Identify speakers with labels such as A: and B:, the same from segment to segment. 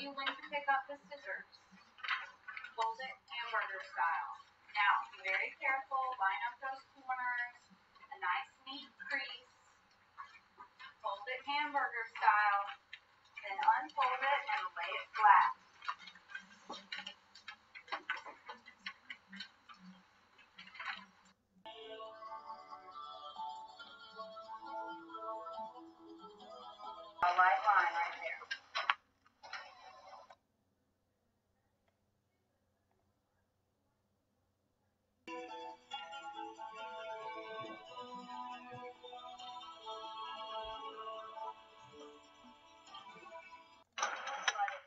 A: you when to pick up the scissors. Fold it hamburger style. Now, be very careful. Line up those corners. A nice neat crease. Fold it hamburger style. Then unfold it and lay it flat. A light line right there.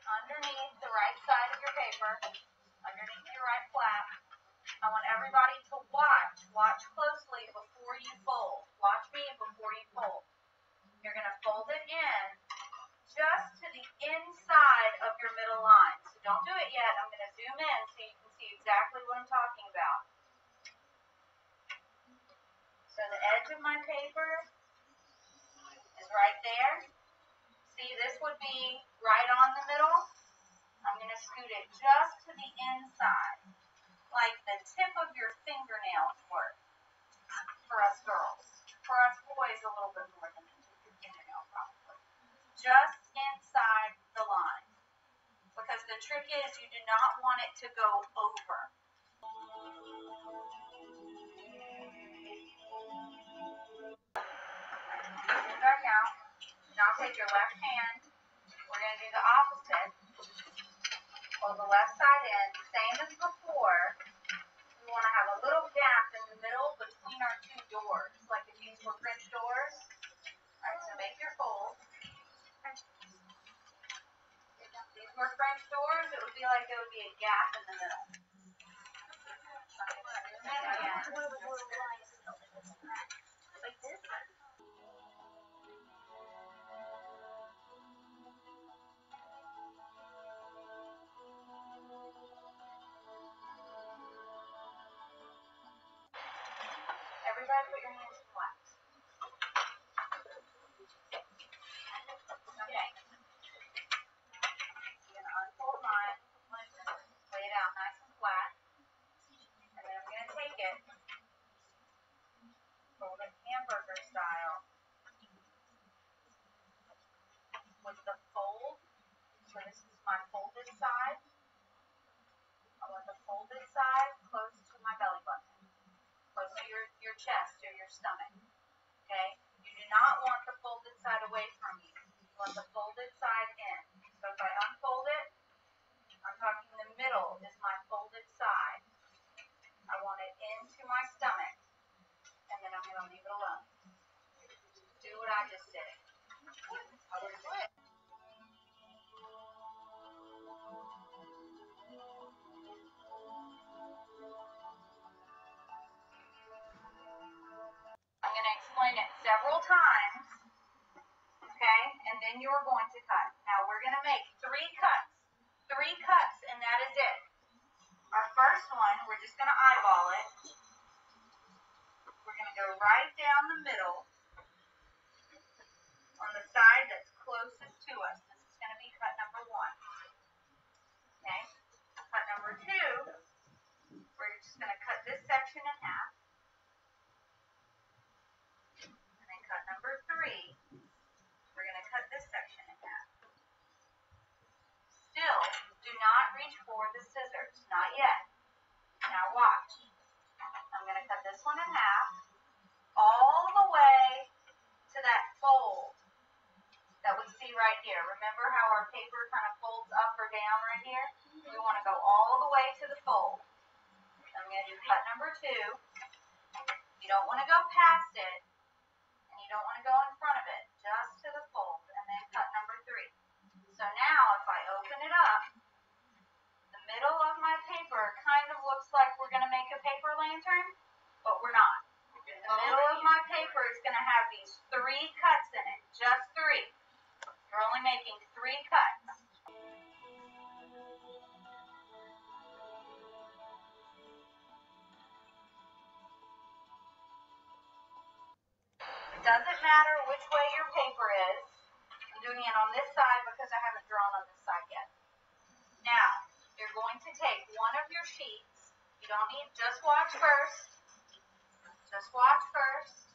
A: Underneath the right side of your paper, underneath your right flap. I want everybody to watch. Watch closely before you fold. Watch me before you fold. You're going to fold it in just to the inside of your middle line. So don't do it yet. I'm going to zoom in so you can see exactly what I'm talking about. So the edge of my paper is right there. See, this would be right on the middle. I'm going to scoot it just to the inside, like the tip of your fingernails work for us girls. For us boys, a little bit more than the tip of your fingernail, probably. Just inside the line. Because the trick is you do not want it to go over. Back out. Now take your left hand. We're going to do the opposite. Hold the left side in, same as before. We want to have a little gap in the middle between our two doors, like if these were French doors. Alright, so make your fold. If these were French doors, it would be like there would be a gap in the middle. Like this. Everybody put your hands in flat. Okay. I'm going to unfold mine, lay it out nice and flat, and then I'm going to take it, fold it hamburger style, with the fold. So this is my folded side. I want the folded side close to my belly button, close to your chest or your stomach. Okay? You do not want the folded side away from you. You want the folded side in. So if I unfold it, I'm talking the middle is my folded side. I want it into my stomach, and then I'm going to leave it alone. Do what I just did. Other foot. I'm going to explain it several times, okay, and then you're going to cut. Now we're going to make 3 cuts, and that is it. Our first one, we're just going to eyeball it. We're going to go right down the middle on the side that's closest to us. This is going to be cut number 1. Okay, cut number 2, we're just going to cut this section in half. And then cut number 3, we're going to cut this section in half. Still, do not reach for the scissors. Not yet. Now watch. I'm going to cut this one in half all the way to that fold that we see right here. Remember how our paper kind of folds up or down right here? We want to go all the way to the fold. I'm going to do cut number 2. You don't want to go past it, and you don't want to go in front of it. Just to the fold, and then cut number 3. So now, if I open it up, the middle of my paper kind of looks like we're going to make a paper lantern, but we're not. The middle of my paper is going to have these 3 cuts in it, just 3. You're only making 3 cuts. It doesn't matter which way your paper is. I'm doing it on this side because I haven't drawn on this side yet. You don't need, just watch first. Just watch first.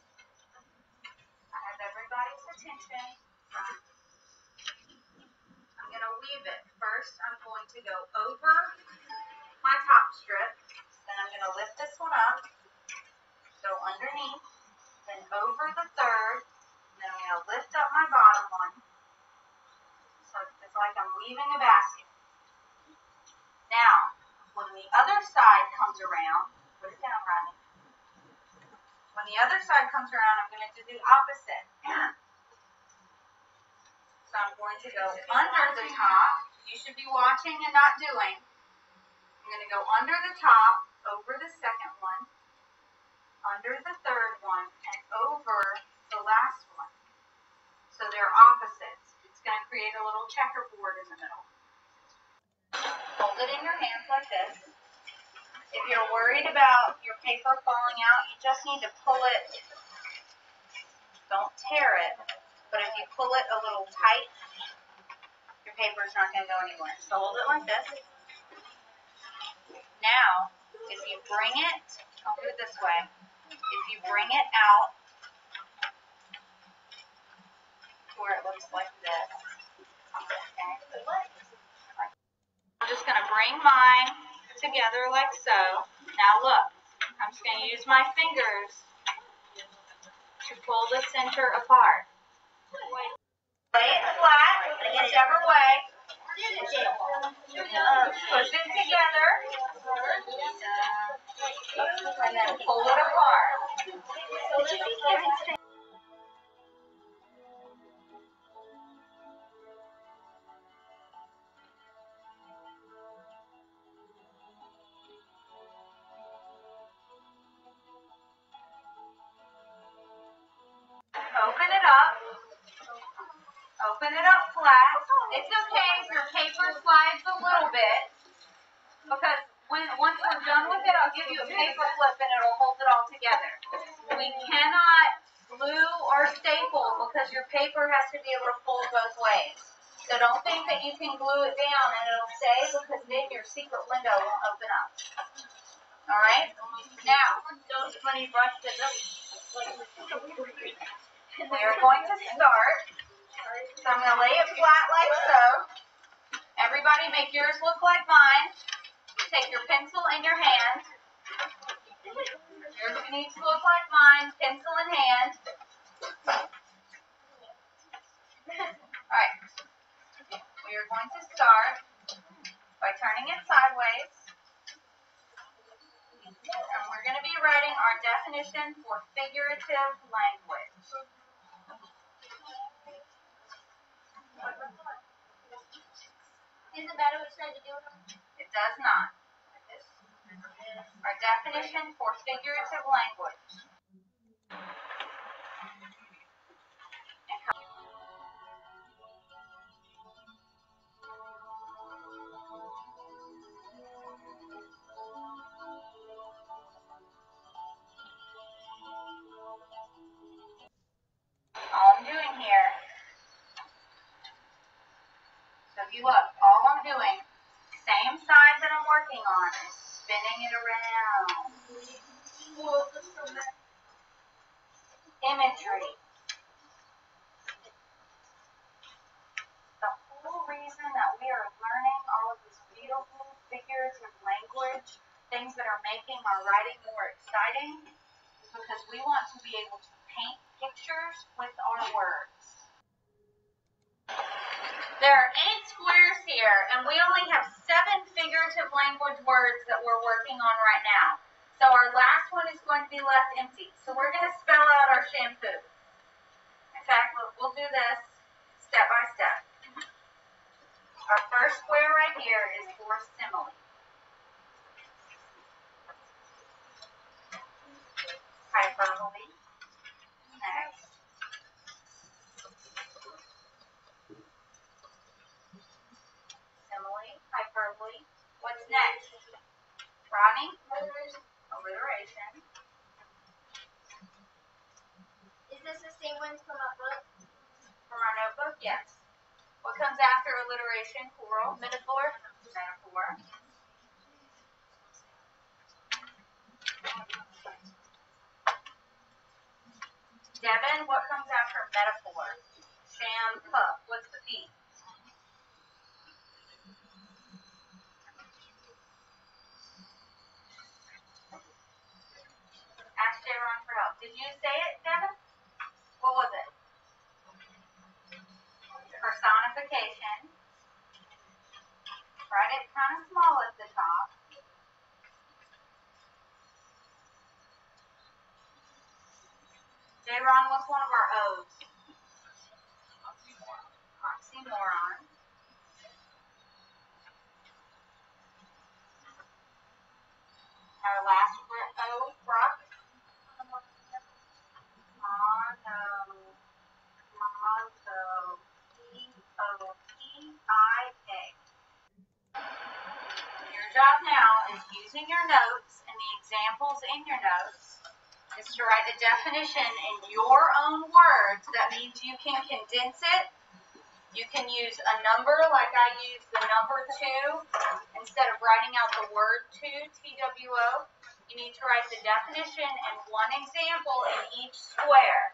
A: I have everybody's attention. I'm going to weave it. First, I'm going to go over my top strip. Then I'm going to lift this one up, go underneath, then over the third, and then I'm going to lift up my bottom one. So it's like I'm weaving a basket. Now, when the other side comes around, put it down, Rodney. When the other side comes around, I'm going to do the opposite. So I'm going to go under the top. You should be watching and not doing. I'm going to go under the top, over the second one, under the third one, and over the last one. So they're opposites. It's going to create a little checkerboard in the middle. Hold it in your hands like this. If you're worried about your paper falling out, you just need to pull it. Don't tear it, but if you pull it a little tight, your paper is not going to go anywhere. So hold it like this. Now, if you bring it, I'll do it this way. If you bring it out to where it looks like this, I'm just going to bring mine together like so. Now look, I'm just going to use my fingers to pull the center apart. Lay it flat, whichever way. Push it together. And then pull it apart. Open it up. Open it up flat. It's okay if your paper slides a little bit, because once we're done with it, I'll give you a paper clip and it'll hold it all together. We cannot glue or staple because your paper has to be able to fold both ways. So don't think that you can glue it down and it'll stay, because then your secret window won't open up. Alright? Now, those funny brushes. We are going to start. So I'm going to lay it flat like so. Everybody make yours look like mine. Take your pencil in your hand. Yours needs to look like mine. Pencil in hand. Alright. We are going to start by turning it sideways. And we're going to be writing our definition for figurative language. Does it matter which side you do it on? It does not. Our definition for figurative language. All I'm doing here, so if you look, all I'm doing, same side that I'm working on, is spinning it around. Imagery. The whole reason that we are learning all of this beautiful figurative language, things that are making our writing more exciting, is because we want to be able to paint pictures with our words. There are 8 squares here, and we only have 7 figurative language words that we're working on right now. So our last one is going to be left empty. So we're going to spell out our shampoo. In fact, we'll do this step by step. Our first square right here is for simile. Hyperbole. Next. Simile, hyperbole. What's next? Rodney? Alliteration.
B: Is this the same one from our book?
A: From our notebook? Yes. What comes after alliteration? Plural. Metaphor? Metaphor. Devin, what comes after metaphor? Sam, puff. What's the P? Ask J-Ron for help. Did you say it, Devin? What was it? Personification. Write it kind of small at the top. J-Ron, what's one of our O's? Oxymoron. Our last O, Brock. Monopoeia. Your job now is using your notes and the examples in your notes is to write the definition in your own words. That means you can condense it. You can use a number like I used the number 2 instead of writing out the word 2, T-W-O. You need to write the definition and one example in each square.